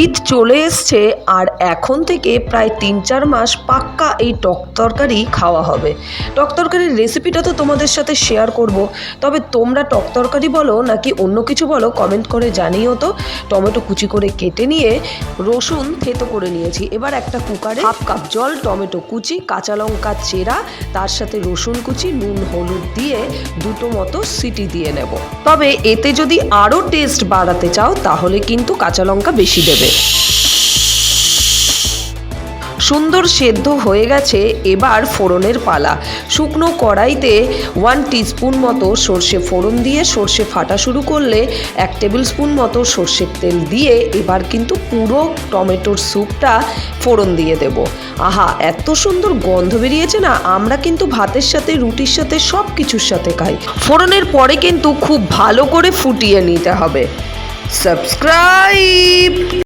ঈদ চলে এসছে আর এখন থেকে প্রায় ৩-৪ মাস পাক্কা এই টক তরকারি খাওয়া হবে। টক তরকারির রেসিপিটা তো তোমাদের সাথে শেয়ার করব, তবে তোমরা টক তরকারি বলো নাকি অন্য কিছু বলো কমেন্ট করে জানিও তো। টমেটো কুচি করে কেটে নিয়ে রসুন থেতো করে নিয়েছি। এবার একটা কুকারে 1/2 কাপ জল, টমেটো কুচি, কাঁচা লঙ্কা চেরা, তার সাথে রসুন কুচি, নুন হলুদ দিয়ে দুটো মতো সিটি দিয়ে নেব। তবে এতে যদি আরও টেস্ট বাড়াতে চাও তাহলে কিন্তু কাঁচা লঙ্কা বেশি দেবে। সুন্দর সেদ্ধ হয়ে গেছে, এবার ফোড়নের পালা। শুকনো কড়াইতে 1 টিস্পুন মতো সর্ষে ফোড়ন দিয়ে সর্ষে ফাটা শুরু করলে 1 টেবিল স্পুন মতো সর্ষের তেল দিয়ে এবার কিন্তু পুরো টমেটোর স্যুপটা ফোড়ন দিয়ে দেব। আহা, এত সুন্দর গন্ধ বেরিয়েছে না, আমরা কিন্তু ভাতের সাথে, রুটির সাথে, সব কিছুর সাথে খাই। ফোড়নের পরে কিন্তু খুব ভালো করে ফুটিয়ে নিতে হবে। সাবস্ক্রাইব।